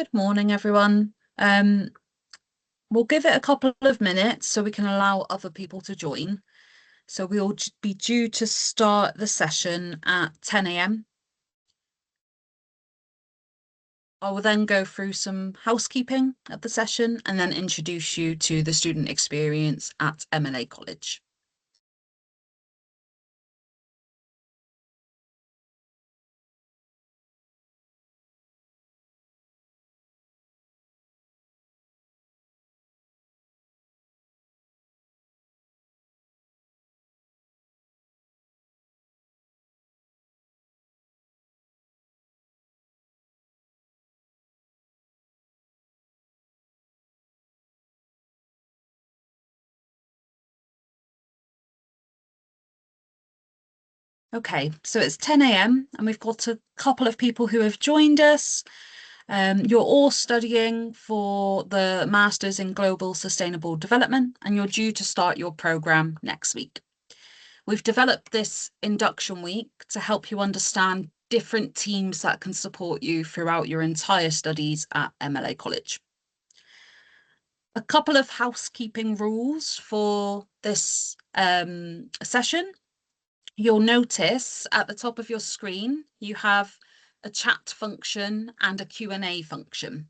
Good morning, everyone. We'll give it a couple of minutes so we can allow other people to join. So we'll be due to start the session at 10 a.m. I will then go through some housekeeping of the session and then introduce you to the student experience at MLA College. Okay, so it's 10 a.m. and we've got a couple of people who have joined us. You're all studying for the Masters in Global Sustainable Development, and you're due to start your program next week. We've developed this induction week to help you understand different teams that can support you throughout your entire studies at MLA College. A couple of housekeeping rules for this session. You'll notice at the top of your screen, you have a chat function and a Q&A function.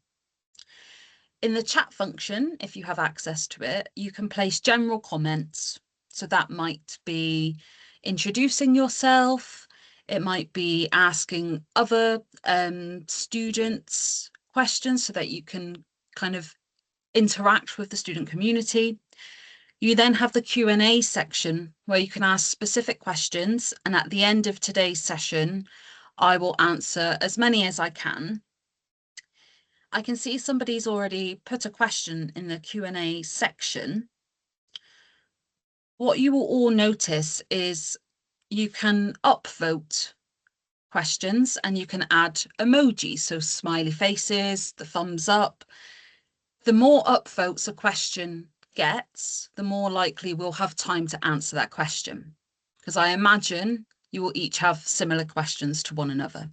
In the chat function, if you have access to it, you can place general comments. So that might be introducing yourself. It might be asking other students questions so that you can kind of interact with the student community. You then have the Q&A section where you can ask specific questions, and at the end of today's session, I will answer as many as I can. I can see somebody's already put a question in the Q&A section. What you will all notice is you can upvote questions and you can add emojis, so smiley faces, the thumbs up. The more upvotes a question gets, the more likely we'll have time to answer that question, because I imagine you will each have similar questions to one another.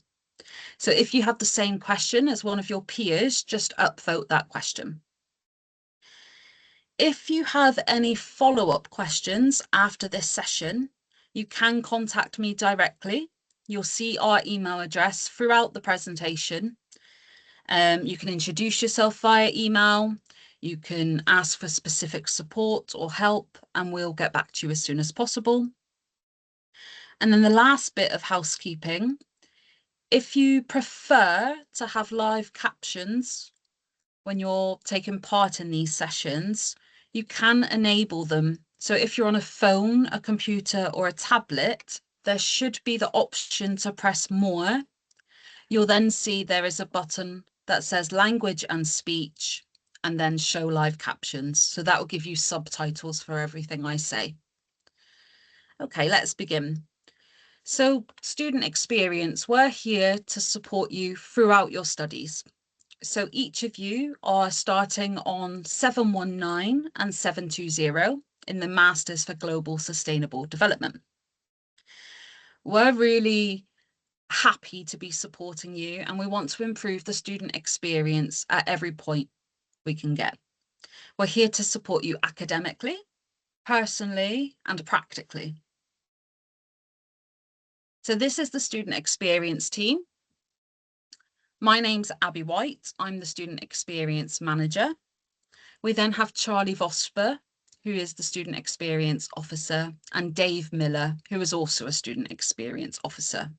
So if you have the same question as one of your peers, just upvote that question. If you have any follow-up questions after this session, you can contact me directly. You'll see our email address throughout the presentation. You can introduce yourself via email. You can ask for specific support or help, and we'll get back to you as soon as possible. And then the last bit of housekeeping, if you prefer to have live captions when you're taking part in these sessions, you can enable them. So if you're on a phone, a computer, or a tablet, there should be the option to press more. You'll then see there is a button that says language and speech, and then show live captions. So that will give you subtitles for everything I say. Okay, let's begin. So student experience, we're here to support you throughout your studies. So each of you are starting on 719 and 720 in the Masters for Global Sustainable Development. We're really happy to be supporting you, and we want to improve the student experience at every point we can get. We're here to support you academically, personally, and practically. So this is the student experience team. My name's Abby White. I'm the student experience manager. We then have Charlie Vosper, who is the student experience officer, and Dave Miller, who is also a student experience officer.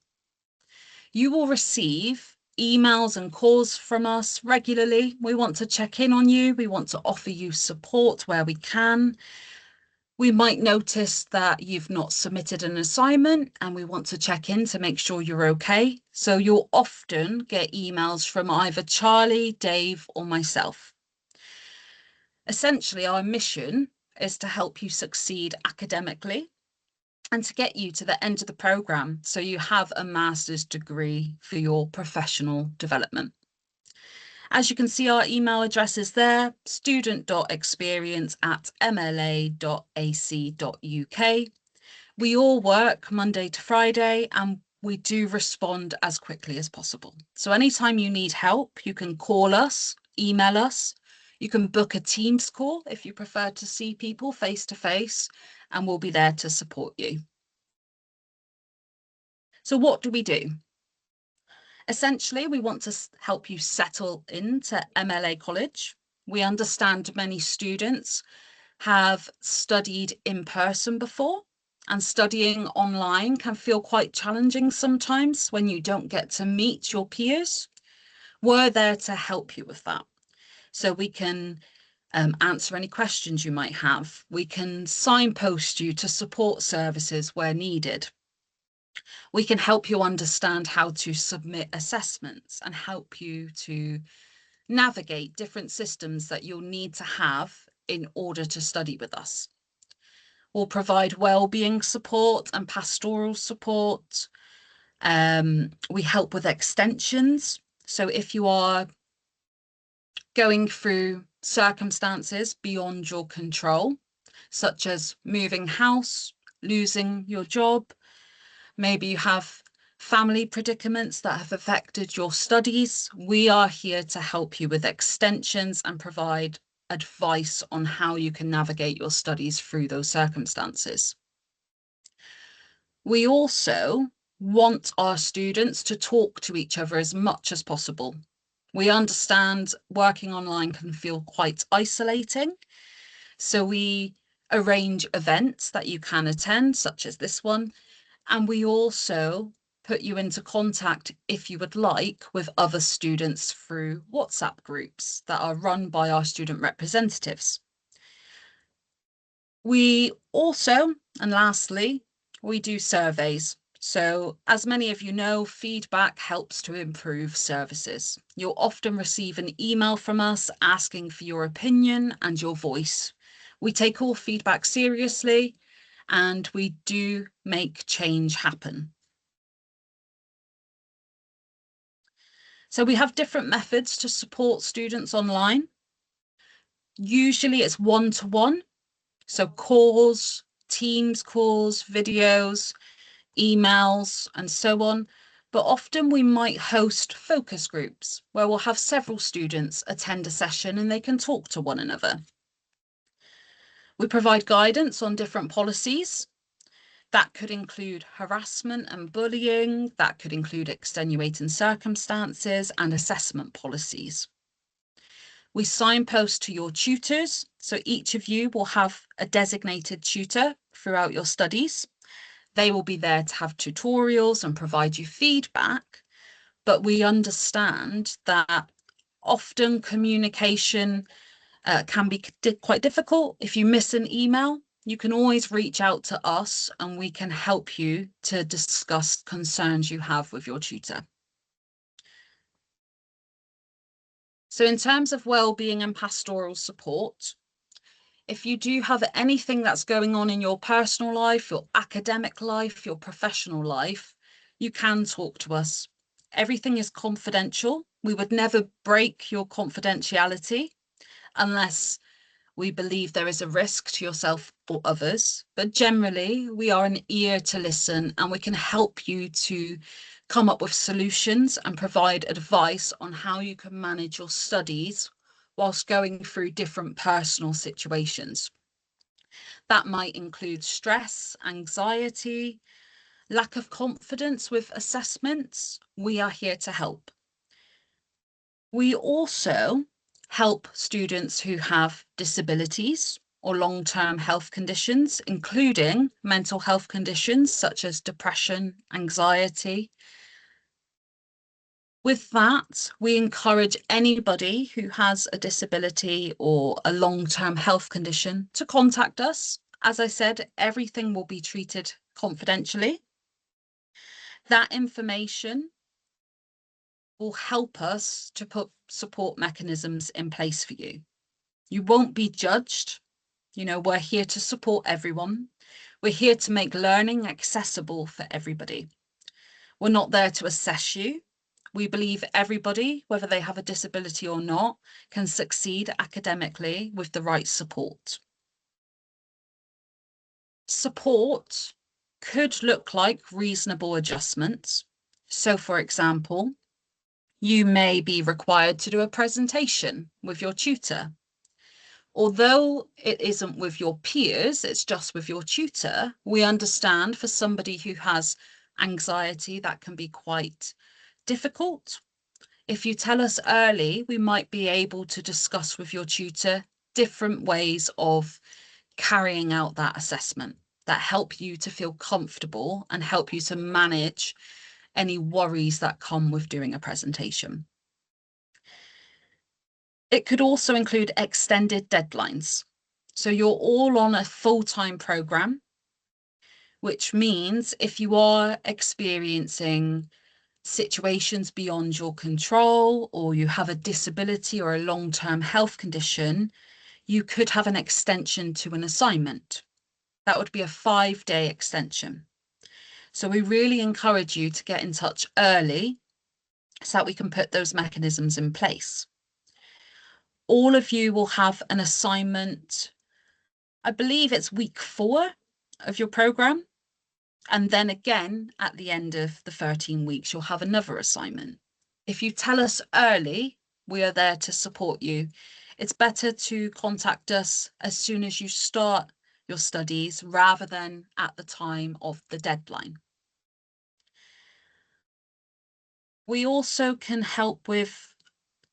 You will receive emails and calls from us regularly. We want to check in on you. We want to offer you support where we can. We might notice that you've not submitted an assignment and we want to check in to make sure you're okay. So you'll often get emails from either Charlie, Dave, or myself. Essentially, our mission is to help you succeed academically and to get you to the end of the program so you have a master's degree for your professional development. As you can see, our email address is there, student.experience@mla.ac.uk. We all work Monday to Friday, and we do respond as quickly as possible. So anytime you need help, you can call us, email us, you can book a Teams call if you prefer to see people face to face, and we'll be there to support you. So what do we do? Essentially, we want to help you settle into MLA College. We understand many students have studied in person before, and studying online can feel quite challenging sometimes when you don't get to meet your peers. We're there to help you with that. So we can answer any questions you might have. We can signpost you to support services where needed. We can help you understand how to submit assessments and help you to navigate different systems that you'll need to have in order to study with us. We'll provide well-being support and pastoral support. We help with extensions. So if you are going through circumstances beyond your control, such as moving house, losing your job, maybe you have family predicaments that have affected your studies, we are here to help you with extensions and provide advice on how you can navigate your studies through those circumstances. We also want our students to talk to each other as much as possible. We understand working online can feel quite isolating, so we arrange events that you can attend, such as this one, and we also put you into contact, if you would like, with other students through WhatsApp groups that are run by our student representatives. We also, and lastly, we do surveys. So as many of you know, feedback helps to improve services. You'll often receive an email from us asking for your opinion and your voice. We take all feedback seriously and we do make change happen. So we have different methods to support students online. Usually it's one-to-one, so calls, Teams calls, videos, emails, and so on. But often we might host focus groups where we'll have several students attend a session and they can talk to one another. We provide guidance on different policies. That could include harassment and bullying, that could include extenuating circumstances and assessment policies. We signpost to your tutors, so each of you will have a designated tutor throughout your studies. They will be there to have tutorials and provide you feedback, but we understand that often communication can be quite difficult. If you miss an email, you can always reach out to us and we can help you to discuss concerns you have with your tutor. So in terms of well-being and pastoral support, if you do have anything that's going on in your personal life, your academic life, your professional life, you can talk to us. Everything is confidential. We would never break your confidentiality unless we believe there is a risk to yourself or others. But generally, we are an ear to listen and we can help you to come up with solutions and provide advice on how you can manage your studies whilst going through different personal situations. That might include stress, anxiety, lack of confidence with assessments. We are here to help. We also help students who have disabilities or long-term health conditions, including mental health conditions such as depression, anxiety. With that, we encourage anybody who has a disability or a long-term health condition to contact us. As I said, everything will be treated confidentially. That information will help us to put support mechanisms in place for you. You won't be judged. You know, we're here to support everyone. We're here to make learning accessible for everybody. We're not there to assess you. We believe everybody, whether they have a disability or not, can succeed academically with the right support. Support could look like reasonable adjustments. So, for example, you may be required to do a presentation with your tutor. Although it isn't with your peers, it's just with your tutor, we understand for somebody who has anxiety that can be quite difficult. If you tell us early, we might be able to discuss with your tutor different ways of carrying out that assessment that help you to feel comfortable and help you to manage any worries that come with doing a presentation. It could also include extended deadlines. So you're all on a full-time program, which means if you are experiencing situations beyond your control, or you have a disability or a long-term health condition, you could have an extension to an assignment. That would be a 5-day extension. So we really encourage you to get in touch early so that we can put those mechanisms in place. All of you will have an assignment, I believe it's week 4 of your program. And then again, at the end of the 13 weeks, you'll have another assignment. If you tell us early, we are there to support you. It's better to contact us as soon as you start your studies rather than at the time of the deadline. We also can help with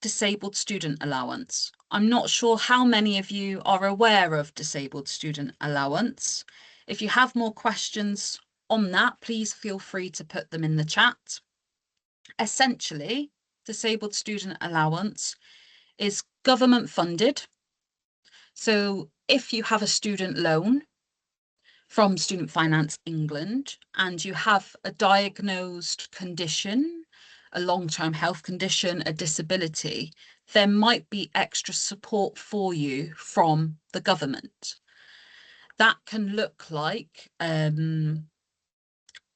disabled student allowance. I'm not sure how many of you are aware of disabled student allowance. If you have more questions on that, please feel free to put them in the chat. Essentially, disabled student allowance is government funded. So if you have a student loan from Student Finance England and you have a diagnosed condition, a long-term health condition, a disability, there might be extra support for you from the government. That can look like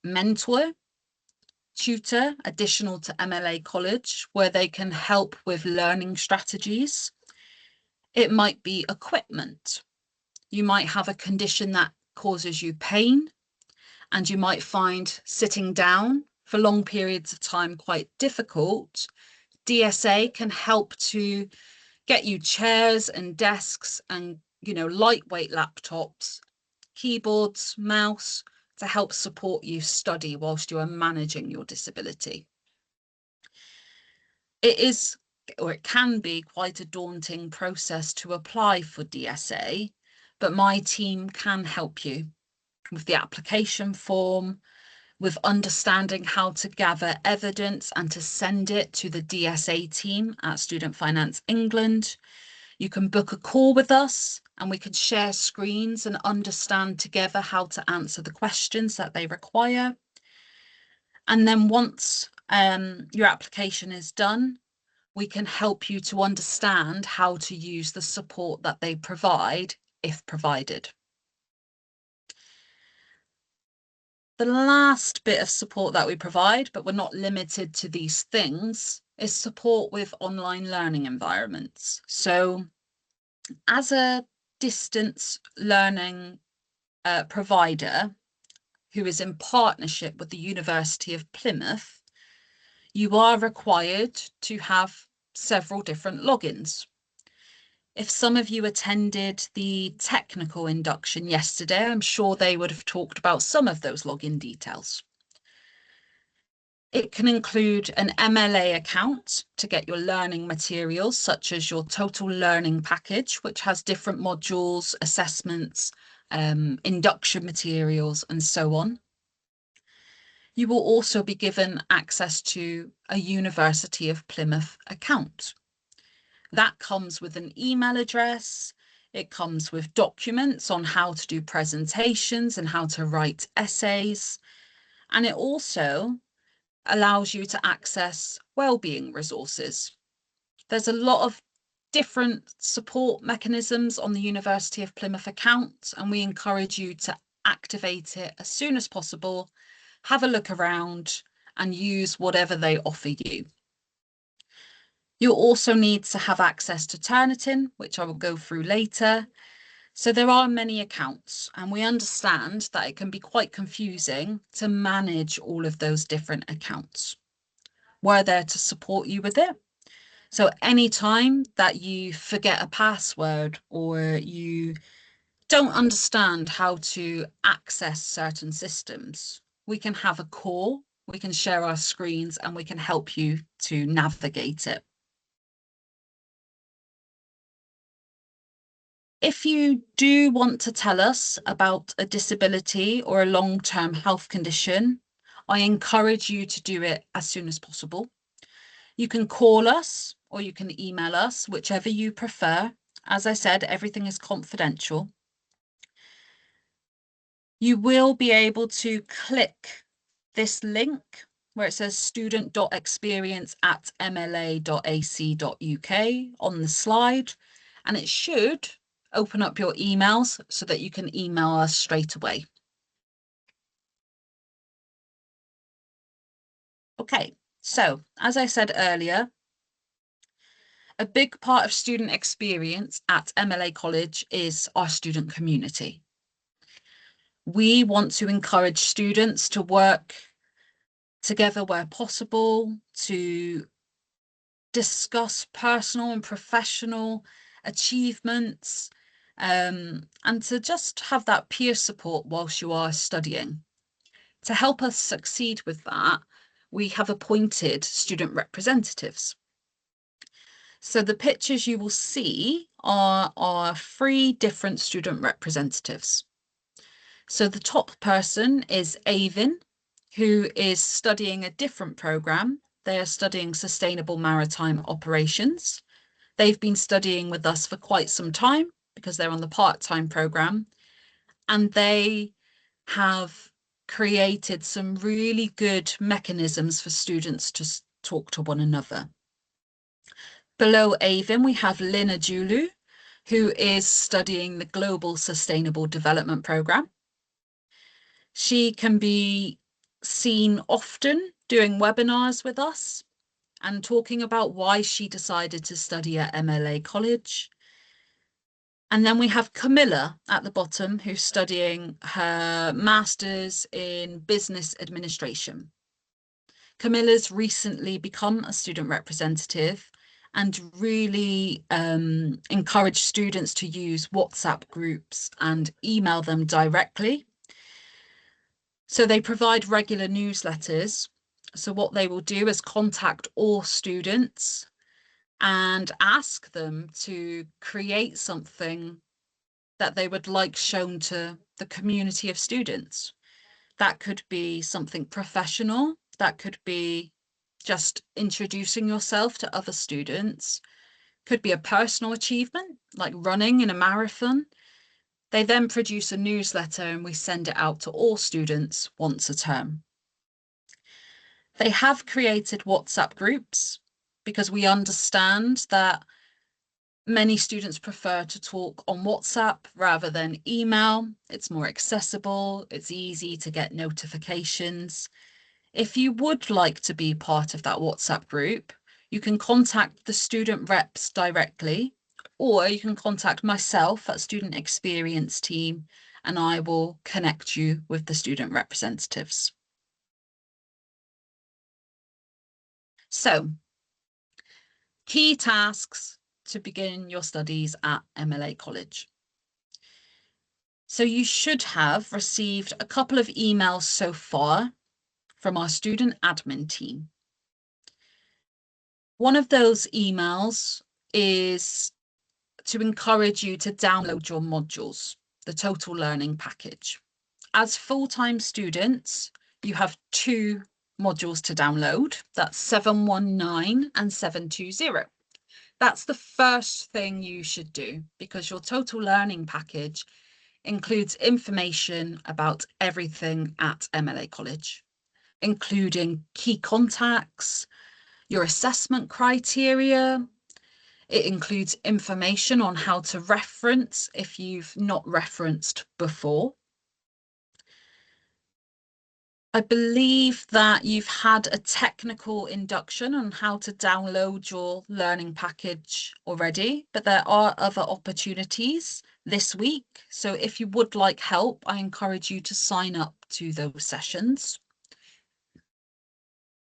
mentor, tutor, additional to MLA college, where they can help with learning strategies. It might be equipment. You might have a condition that causes you pain, and you might find sitting down for long periods of time quite difficult. DSA can help to get you chairs and desks and, lightweight laptops, keyboards, mouse to help support you study whilst you are managing your disability. It is, or it can be, quite a daunting process to apply for DSA, but my team can help you with the application form, with understanding how to gather evidence and to send it to the DSA team at Student Finance England. You can book a call with us and we can share screens and understand together how to answer the questions that they require. And then once your application is done, we can help you to understand how to use the support that they provide, if provided. The last bit of support that we provide, but we're not limited to these things, is support with online learning environments. So as a distance learning provider who is in partnership with the University of Plymouth, you are required to have several different logins. If some of you attended the technical induction yesterday, I'm sure they would have talked about some of those login details. It can include an MLA account to get your learning materials, such as your total learning package, which has different modules, assessments, induction materials, and so on. You will also be given access to a University of Plymouth account. That comes with an email address. It comes with documents on how to do presentations and how to write essays. And it also allows you to access wellbeing resources. There's a lot of different support mechanisms on the University of Plymouth account, and we encourage you to activate it as soon as possible, have a look around and use whatever they offer you. You'll also need to have access to Turnitin, which I will go through later. So there are many accounts, and we understand that it can be quite confusing to manage all of those different accounts. We're there to support you with it. So anytime that you forget a password or you don't understand how to access certain systems, we can have a call, we can share our screens, and we can help you to navigate it. If you do want to tell us about a disability or a long-term health condition, I encourage you to do it as soon as possible. You can call us or you can email us, whichever you prefer. As I said, everything is confidential. You will be able to click this link where it says student.experience@mla.ac.uk on the slide, and it should open up your emails so that you can email us straight away. Okay, so as I said earlier, a big part of student experience at MLA College is our student community. We want to encourage students to work together where possible, to discuss personal and professional achievements, and to just have that peer support whilst you are studying. To help us succeed with that, we have appointed student representatives. So the pictures you will see are our 3 different student representatives. So the top person is Avin, who is studying a different program. They are studying Sustainable Maritime Operations. They've been studying with us for quite some time because they're on the part-time program, and they have created some really good mechanisms for students to talk to one another. Below Avin, we have Lina Julu, who is studying the Global Sustainable Development Program. She can be seen often doing webinars with us and talking about why she decided to study at MLA College. And then we have Camilla at the bottom, who's studying her master's in business administration. Camilla's recently become a student representative and really encourage students to use WhatsApp groups and email them directly. So they provide regular newsletters. So what they will do is contact all students and ask them to create something that they would like shown to the community of students. That could be something professional, that could be just introducing yourself to other students, could be a personal achievement, like running in a marathon. They then produce a newsletter and we send it out to all students once a term. They have created WhatsApp groups because we understand that many students prefer to talk on WhatsApp rather than email. It's more accessible, it's easy to get notifications. If you would like to be part of that WhatsApp group, you can contact the student reps directly, or you can contact myself at Student Experience Team, and I will connect you with the student representatives. So, key tasks to begin your studies at MLA College. So you should have received a couple of emails so far from our student admin team. One of those emails is to encourage you to download your modules, the total learning package. As full-time students, you have 2 modules to download. That's 719 and 720. That's the first thing you should do because your total learning package includes information about everything at MLA College, including key contacts, your assessment criteria. It includes information on how to reference if you've not referenced before. I believe that you've had a technical induction on how to download your learning package already, but there are other opportunities this week. So if you would like help, I encourage you to sign up to those sessions.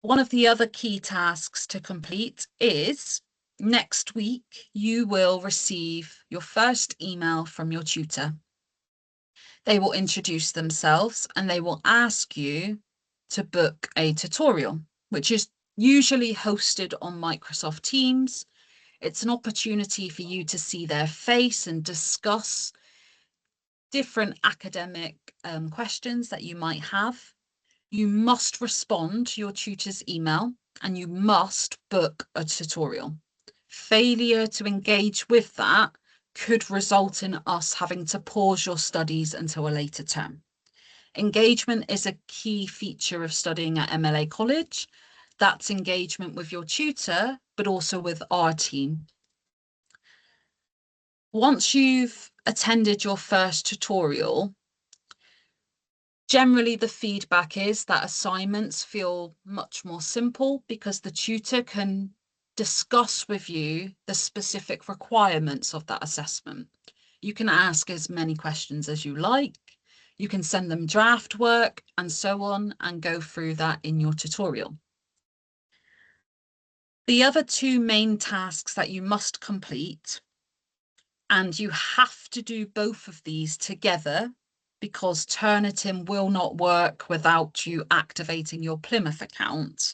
One of the other key tasks to complete is next week, you will receive your first email from your tutor. They will introduce themselves and they will ask you to book a tutorial, which is usually hosted on Microsoft Teams. It's an opportunity for you to see their face and discuss different academic questions that you might have. You must respond to your tutor's email and you must book a tutorial. Failure to engage with that could result in us having to pause your studies until a later term. Engagement is a key feature of studying at MLA College. That's engagement with your tutor, but also with our team. Once you've attended your first tutorial, generally the feedback is that assignments feel much more simple because the tutor can discuss with you the specific requirements of that assessment. You can ask as many questions as you like. You can send them draft work and so on and go through that in your tutorial. The other two main tasks that you must complete, and you have to do both of these together because Turnitin will not work without you activating your Plymouth account.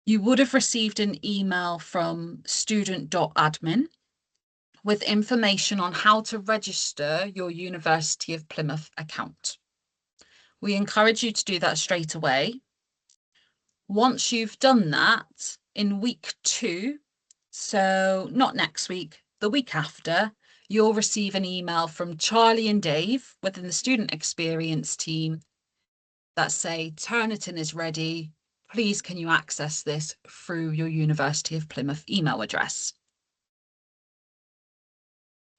You would have received an email from student.admin with information on how to register your University of Plymouth account. We encourage you to do that straight away. Once you've done that, in week 2, so not next week, the week after, you'll receive an email from Charlie and Dave within the student experience team that say, Turnitin is ready. Please, can you access this through your University of Plymouth email address?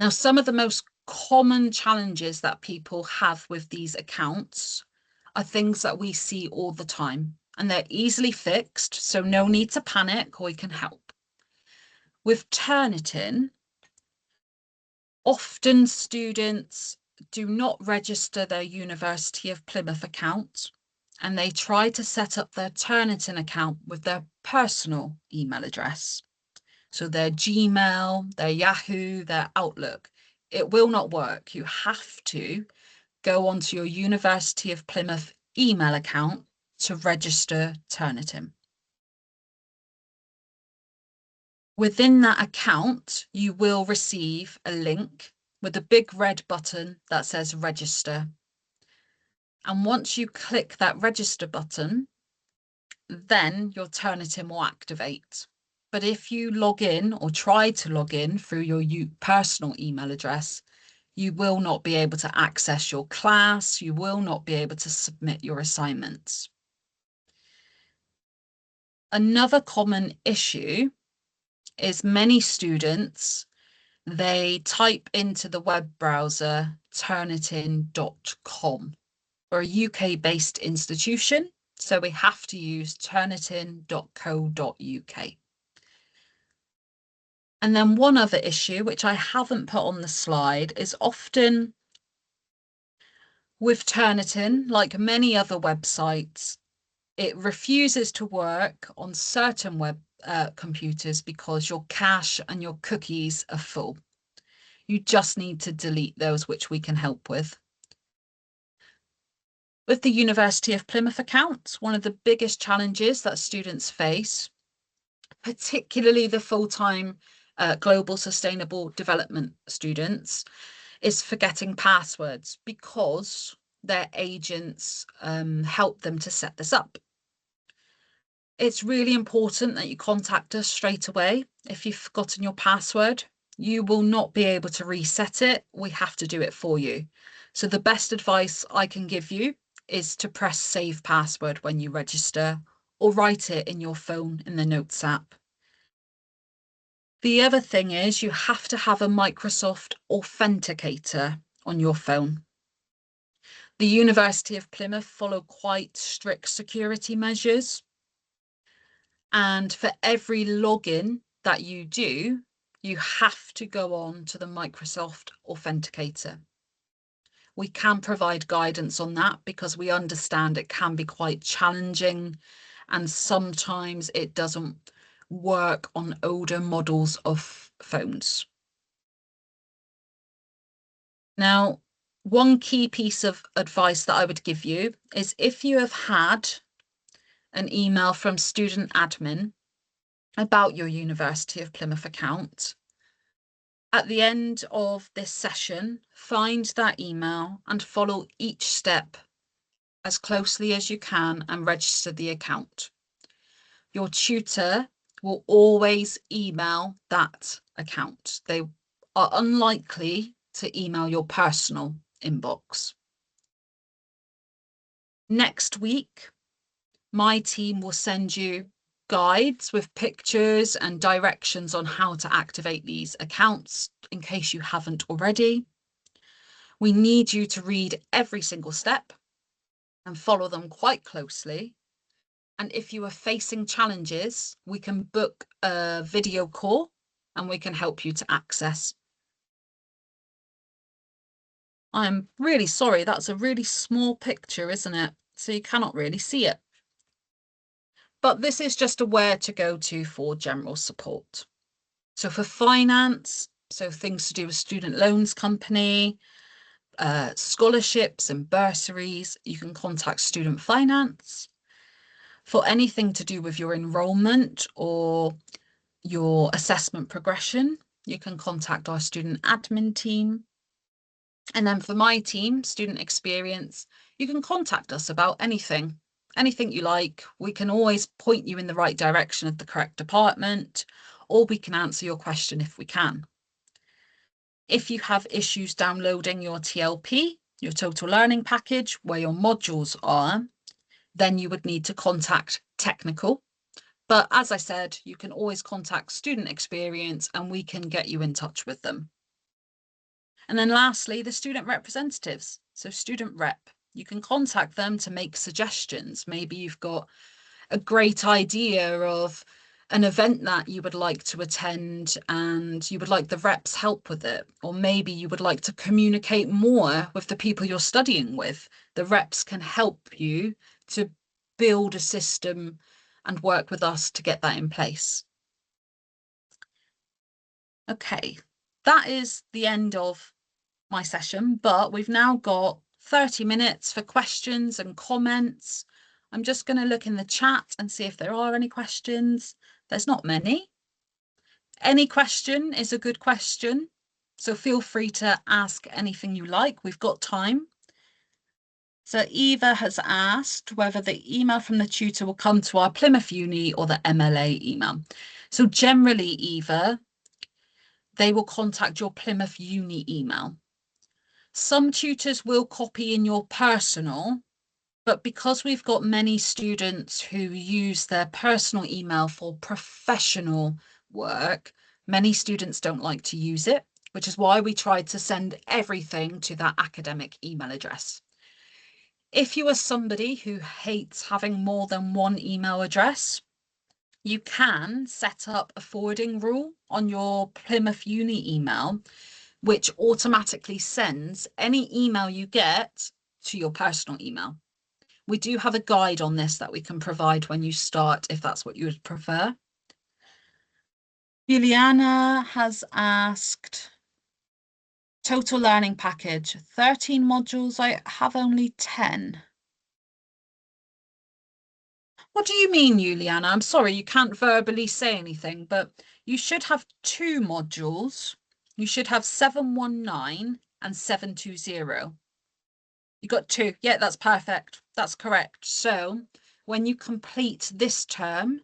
Now, some of the most common challenges that people have with these accounts are things that we see all the time, and they're easily fixed, so no need to panic, or we can help. With Turnitin, often students do not register their University of Plymouth account, and they try to set up their Turnitin account with their personal email address. So their Gmail, their Yahoo, their Outlook. It will not work. You have to go onto your University of Plymouth email account to register Turnitin. Within that account, you will receive a link with a big red button that says register. And once you click that register button, then your Turnitin will activate. But if you log in or try to log in through your personal email address, you will not be able to access your class. You will not be able to submit your assignments. Another common issue is many students, they type into the web browser turnitin.com. We're a UK-based institution, so we have to use turnitin.co.uk. And then one other issue, which I haven't put on the slide, is often with Turnitin, like many other websites, it refuses to work on certain web computers because your cache and your cookies are full. You just need to delete those, which we can help with. With the University of Plymouth account, one of the biggest challenges that students face, particularly the full-time global sustainable development students, is forgetting passwords because their agents help them to set this up. It's really important that you contact us straight away. If you've forgotten your password, you will not be able to reset it. We have to do it for you. So the best advice I can give you is to press save password when you register or write it in your phone in the Notes app. The other thing is you have to have a Microsoft Authenticator on your phone. The University of Plymouth follow quite strict security measures. And for every login that you do, you have to go on to the Microsoft Authenticator. We can provide guidance on that because we understand it can be quite challenging and sometimes it doesn't work on older models of phones. Now, one key piece of advice that I would give you is if you have had an email from student admin about your University of Plymouth account, at the end of this session, find that email and follow each step as closely as you can and register the account. Your tutor will always email that account. They are unlikely to email your personal inbox. Next week, my team will send you guides with pictures and directions on how to activate these accounts in case you haven't already. We need you to read every single step and follow them quite closely. And if you are facing challenges, we can book a video call and we can help you to access. I'm really sorry, that's a really small picture, isn't it? So you cannot really see it. But this is just a where to go to for general support. So for finance, so things to do with student loans company, scholarships and bursaries, you can contact student finance. For anything to do with your enrolment or your assessment progression, you can contact our student admin team. And then for my team, student experience, you can contact us about anything you like. We can always point you in the right direction of the correct department, or we can answer your question if we can. If you have issues downloading your TLP, your total learning package, where your modules are, then you would need to contact technical. But as I said, you can always contact student experience and we can get you in touch with them. And then lastly, the student representatives. So student rep, you can contact them to make suggestions. Maybe you've got a great idea of an event that you would like to attend and you would like the reps help with it. Or maybe you would like to communicate more with the people you're studying with. The reps can help you to build a system and work with us to get that in place. Okay, that is the end of my session, but we've now got 30 minutes for questions and comments. I'm just going to look in the chat and see if there are any questions. There's not many. Any question is a good question, so feel free to ask anything you like. We've got time. So Eva has asked whether the email from the tutor will come to our Plymouth Uni or the MLA email. So generally, Eva, they will contact your Plymouth Uni email. Some tutors will copy in your personal, but because we've got many students who use their personal email for professional work, many students don't like to use it, which is why we tried to send everything to that academic email address. If you are somebody who hates having more than one email address, you can set up a forwarding rule on your Plymouth Uni email, which automatically sends any email you get to your personal email. We do have a guide on this that we can provide when you start, if that's what you would prefer. Juliana has asked, total learning package, 13 modules, I have only 10. What do you mean, Juliana? I'm sorry, you can't verbally say anything, but you should have 2 modules. You should have 719 and 720. You got 2. Yeah, that's perfect. That's correct. So when you complete this term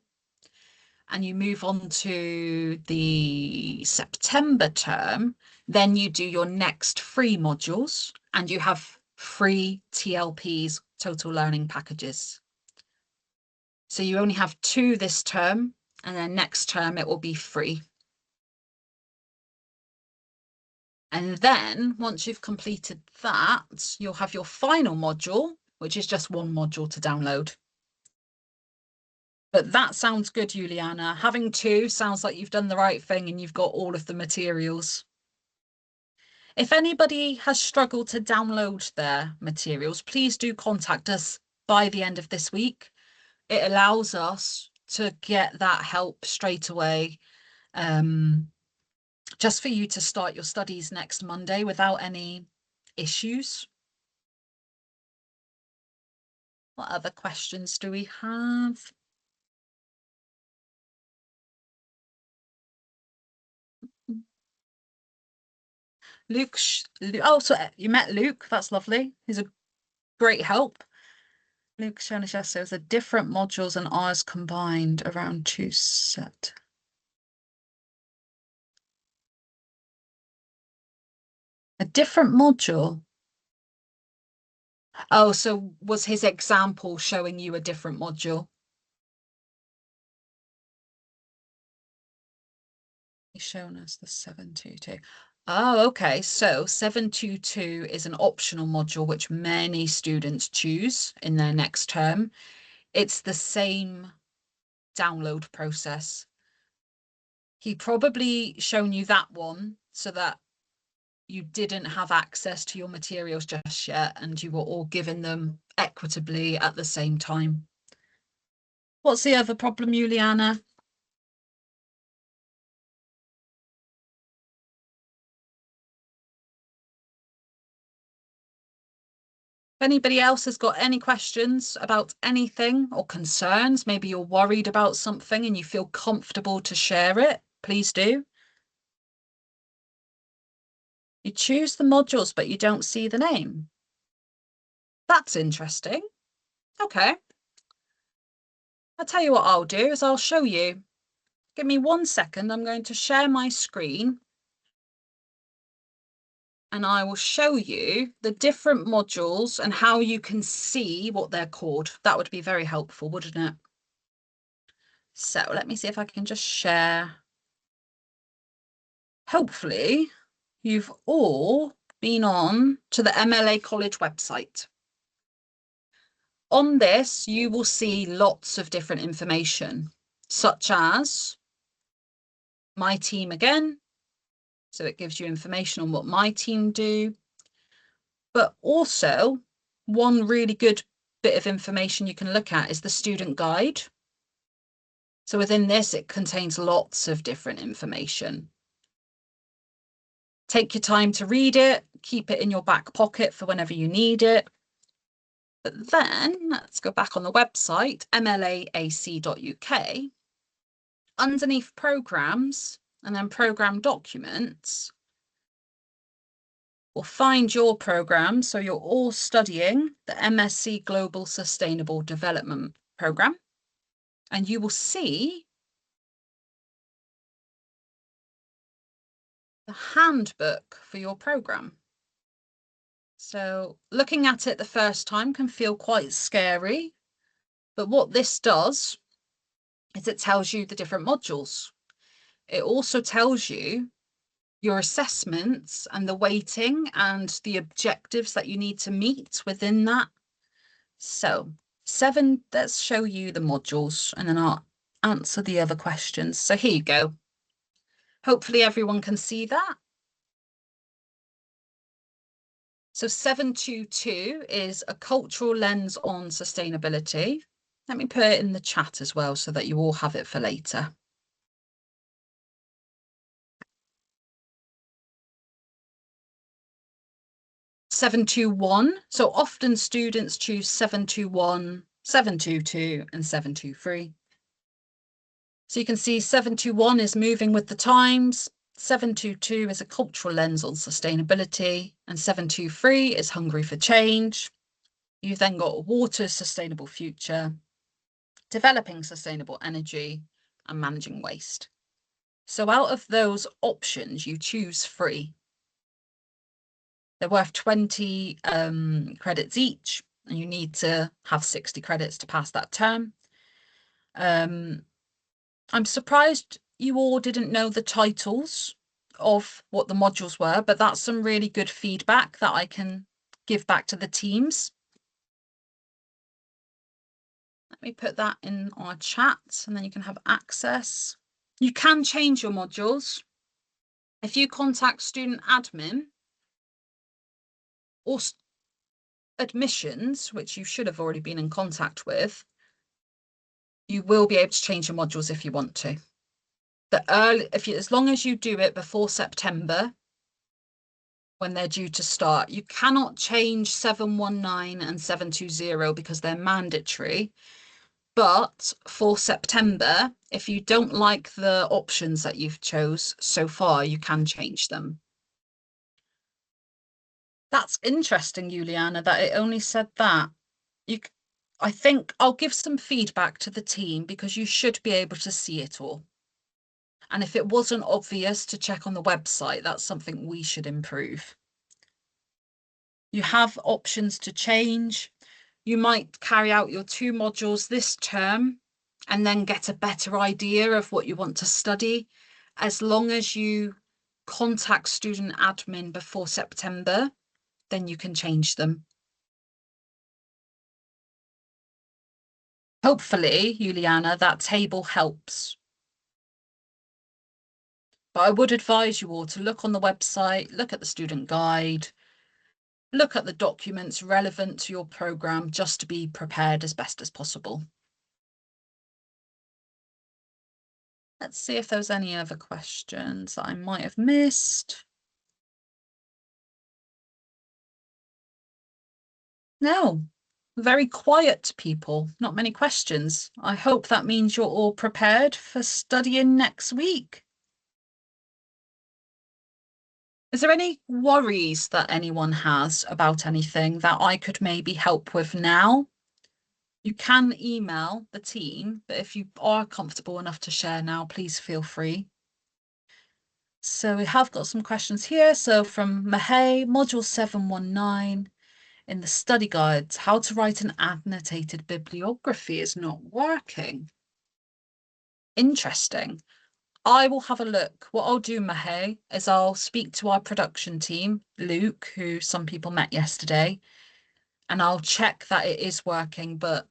and you move on to the September term, then you do your next 3 modules and you have 3 TLPs, total learning packages. So you only have 2 this term, and then next term it will be 3. And then once you've completed that, you'll have your final module, which is just one module to download. But that sounds good, Juliana. Having two sounds like you've done the right thing and you've got all of the materials. If anybody has struggled to download their materials, please do contact us by the end of this week. It allows us to get that help straight away, just for you to start your studies next Monday without any issues. What other questions do we have? Luke, oh, so you met Luke. That's lovely. He's a great help. Luke showing us yesterday was the different modules and ours combined around two set. A different module. Oh, so was his example showing you a different module? He's shown us the 722. Oh, okay. So 722 is an optional module which many students choose in their next term. It's the same download process. He probably shown you that one so that you didn't have access to your materials just yet and you were all given them equitably at the same time. What's the other problem, Juliana? If anybody else has got any questions about anything or concerns, maybe you're worried about something and you feel comfortable to share it, please do. You choose the modules, but you don't see the name. That's interesting. Okay. I'll tell you what I'll do is I'll show you. Give me 1 second. I'm going to share my screen and I will show you the different modules and how you can see what they're called. That would be very helpful, wouldn't it? So let me see if I can just share. Hopefully, you've all been on to the MLA College website. On this, you will see lots of different information, such as my team again. So it gives you information on what my team do. But also, one really good bit of information you can look at is the student guide. So within this, it contains lots of different information. Take your time to read it, keep it in your back pocket for whenever you need it. But then let's go back on the website, mlaac.uk. Underneath programs and then program documents, we'll find your program. So you're all studying the MSc Global Sustainable Development Program. And you will see the handbook for your program. So looking at it the first time can feel quite scary, but what this does is it tells you the different modules. It also tells you your assessments and the weighting and the objectives that you need to meet within that. So let's show you the modules and then I'll answer the other questions. So here you go. Hopefully everyone can see that. So 722 is a cultural lens on sustainability. Let me put it in the chat as well so that you all have it for later. 721. So often students choose 721, 722 and 723. So you can see 721 is moving with the times, 722 is a cultural lens on sustainability, and 723 is hungry for change. You've then got water's sustainable future, developing sustainable energy, and managing waste. So out of those options, you choose 3. They're worth 20 credits each, and you need to have 60 credits to pass that term. I'm surprised you all didn't know the titles of what the modules were, but that's some really good feedback that I can give back to the teams. Let me put that in our chat and then you can have access. You can change your modules. If you contact student admin or admissions, which you should have already been in contact with, you will be able to change your modules if you want to. As long as you do it before September, when they're due to start, you cannot change 719 and 720 because they're mandatory. But for September, if you don't like the options that you've chose so far, you can change them. That's interesting, Juliana, that it only said that. I think I'll give some feedback to the team because you should be able to see it all. And if it wasn't obvious to check on the website, that's something we should improve. You have options to change. You might carry out your 2 modules this term and then get a better idea of what you want to study. As long as you contact student admin before September, then you can change them. Hopefully, Juliana, that table helps. But I would advise you all to look on the website, look at the student guide, look at the documents relevant to your programme just to be prepared as best as possible. Let's see if there's any other questions that I might have missed. No, very quiet people, not many questions. I hope that means you're all prepared for studying next week. Is there any worries that anyone has about anything that I could maybe help with now? You can email the team, but if you are comfortable enough to share now, please feel free. So we have got some questions here. So from Mahay, module 719, in the study guides, how to write an annotated bibliography is not working. Interesting. I will have a look. What I'll do, Mahay, is I'll speak to our production team, Luke, who some people met yesterday, and I'll check that it is working, but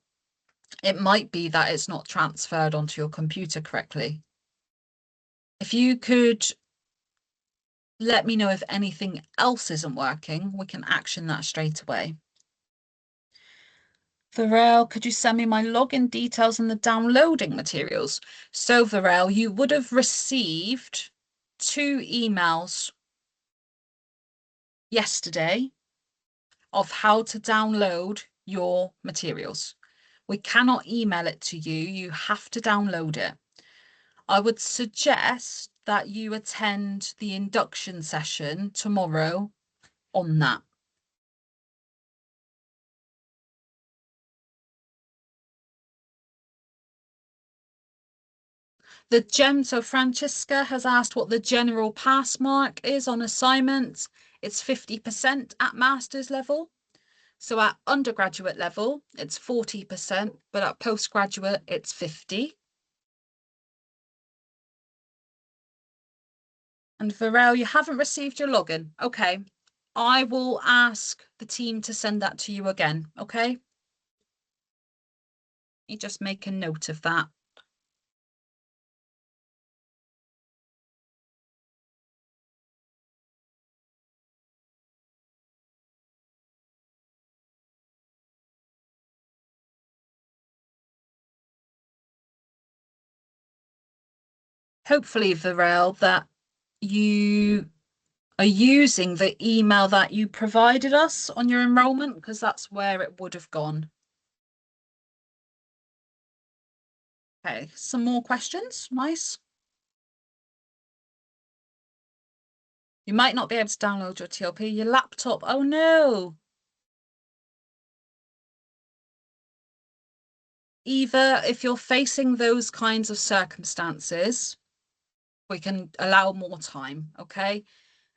it might be that it's not transferred onto your computer correctly. If you could let me know if anything else isn't working, we can action that straight away. Varel, could you send me my login details and the downloading materials? So, Varel, you would have received 2 emails yesterday of how to download your materials. We cannot email it to you. You have to download it. I would suggest that you attend the induction session tomorrow on that. So Francesca has asked what the general pass mark is on assignments. It's 50% at master's level. So at undergraduate level, it's 40%, but at postgraduate, it's 50%. And Varel, you haven't received your login. Okay. I will ask the team to send that to you again. Okay. You just make a note of that. Hopefully, Varel, that you are using the email that you provided us on your enrollment, because that's where it would have gone. Okay, some more questions. Nice. You might not be able to download your TLP, your laptop. Oh no. Either if you're facing those kinds of circumstances, we can allow more time, okay?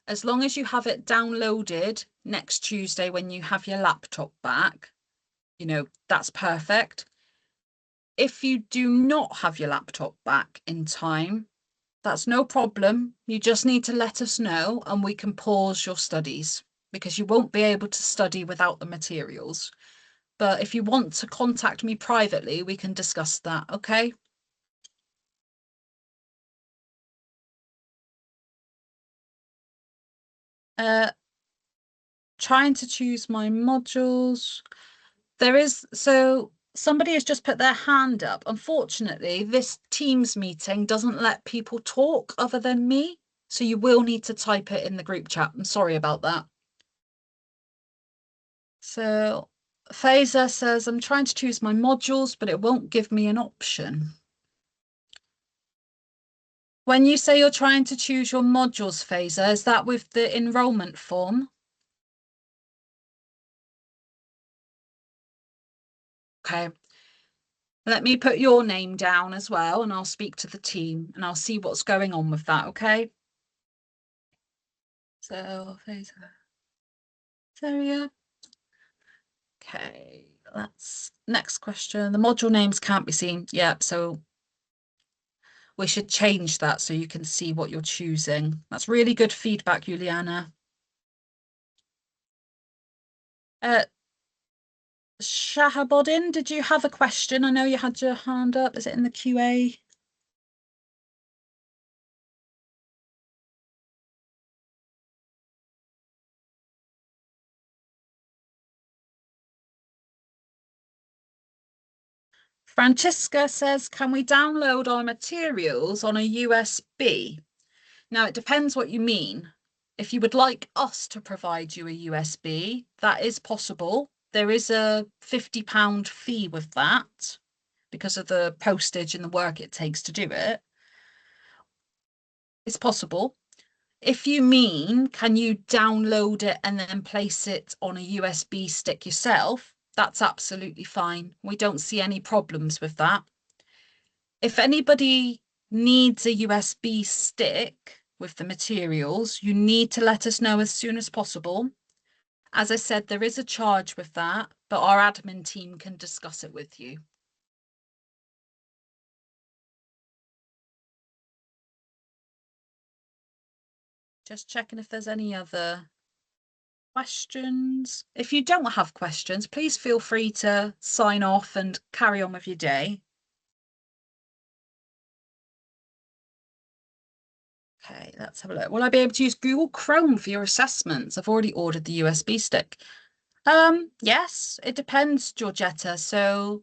As long as you have it downloaded next Tuesday when you have your laptop back, that's perfect. If you do not have your laptop back in time, That's no problem. You just need to let us know and we can pause your studies because you won't be able to study without the materials. But if you want to contact me privately, we can discuss that, okay? Uh, Trying to choose my modules. So somebody has just put their hand up. Unfortunately, this Teams meeting doesn't let people talk other than me. So you will need to type it in the group chat. I'm sorry about that. So Fazer says, I'm trying to choose my modules, but it won't give me an option. When you say you're trying to choose your modules, Fazer, is that with the enrollment form? Okay. Let me put your name down as well, and I'll speak to the team and I'll see what's going on with that, okay? So, Fazer. Okay, that's next question. The module names can't be seen. Yep, so we should change that so you can see what you're choosing. That's really good feedback, Juliana. Uh, Shahabodin, did you have a question? I know you had your hand up. Is it in the QA? Francisca says, can we download our materials on a USB? Now, it depends what you mean. If you would like us to provide you a USB, that is possible. There is a £50 fee with that because of the postage and the work it takes to do it. It's possible. If you mean, can you download it and then place it on a USB stick yourself? That's absolutely fine. We don't see any problems with that. If anybody needs a USB stick with the materials, you need to let us know as soon as possible. As I said, there is a charge with that, but our admin team can discuss it with you. Just checking if there's any other questions. If you don't have questions, please feel free to sign off and carry on with your day. Okay, let's have a look. Will I be able to use Google Chrome for your assessments? I've already ordered the USB stick. Yes, it depends, Georgetta. So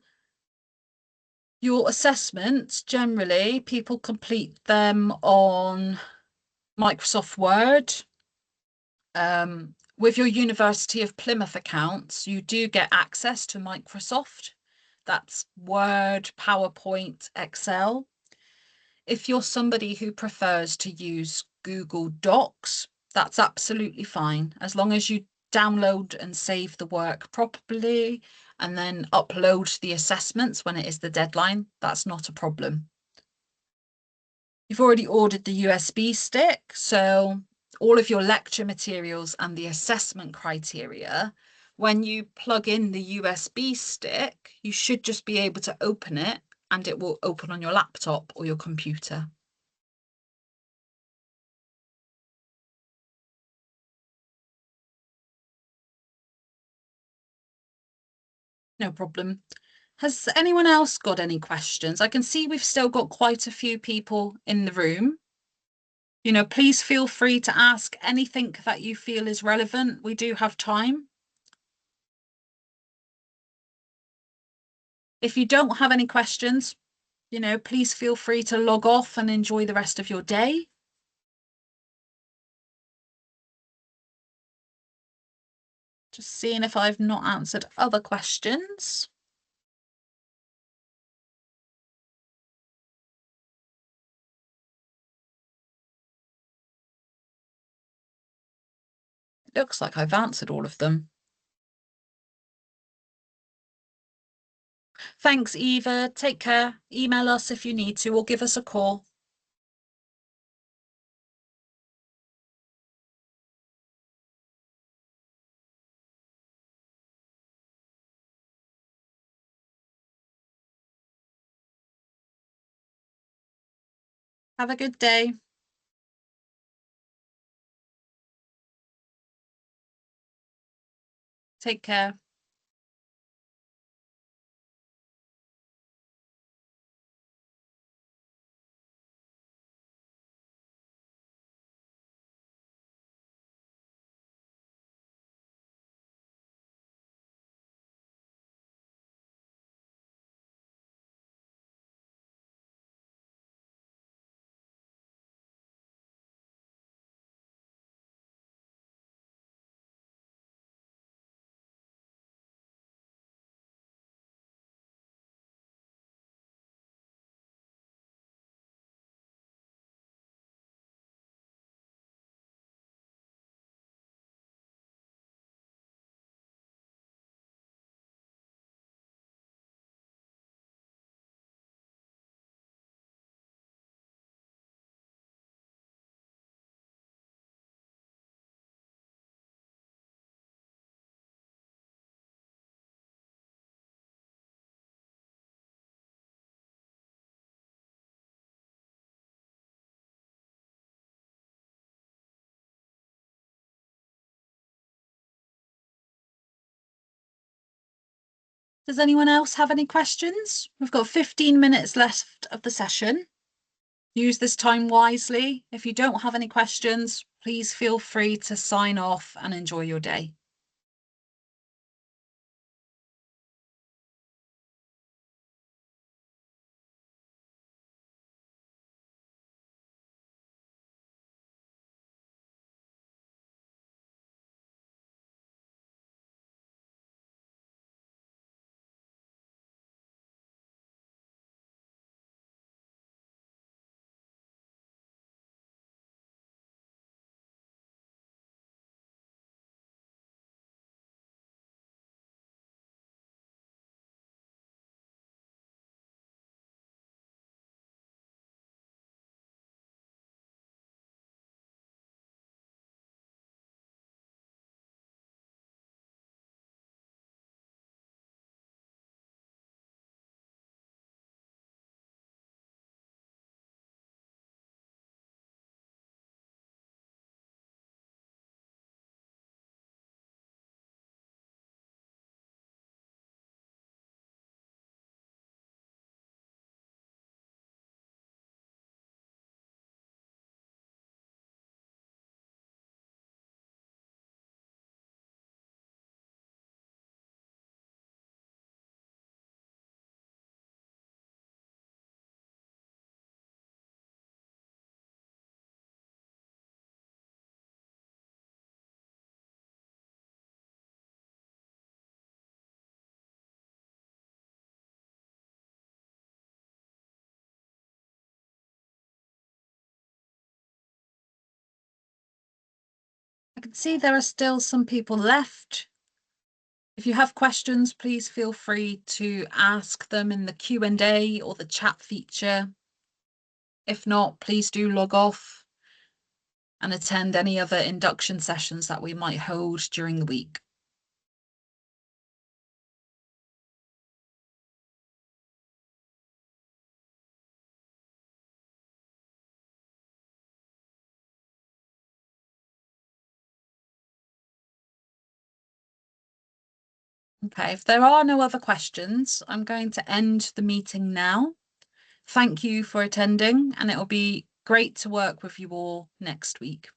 your assessments, generally, people complete them on Microsoft Word. With your University of Plymouth accounts, you do get access to Microsoft. That's Word, PowerPoint, Excel. If you're somebody who prefers to use Google Docs, that's absolutely fine. As long as you download and save the work properly and then upload the assessments when it is the deadline, that's not a problem. You've already ordered the USB stick, so all of your lecture materials and the assessment criteria, when you plug in the USB stick, you should just be able to open it and it will open on your laptop or your computer. No problem. Has anyone else got any questions? I can see we've still got quite a few people in the room. Please feel free to ask anything that you feel is relevant. We do have time. If you don't have any questions, please feel free to log off and enjoy the rest of your day. Just seeing if I've not answered other questions. It looks like I've answered all of them. Thanks, Eva. Take care. Email us if you need to or give us a call. Have a good day. Take care. Does anyone else have any questions? We've got 15 minutes left of the session. Use this time wisely. If you don't have any questions, please feel free to sign off and enjoy your day. I can see there are still some people left. If you have questions, please feel free to ask them in the Q&A or the chat feature. If not, please do log off and attend any other induction sessions that we might hold during the week. Okay, if there are no other questions, I'm going to end the meeting now. Thank you for attending, and it'll be great to work with you all next week.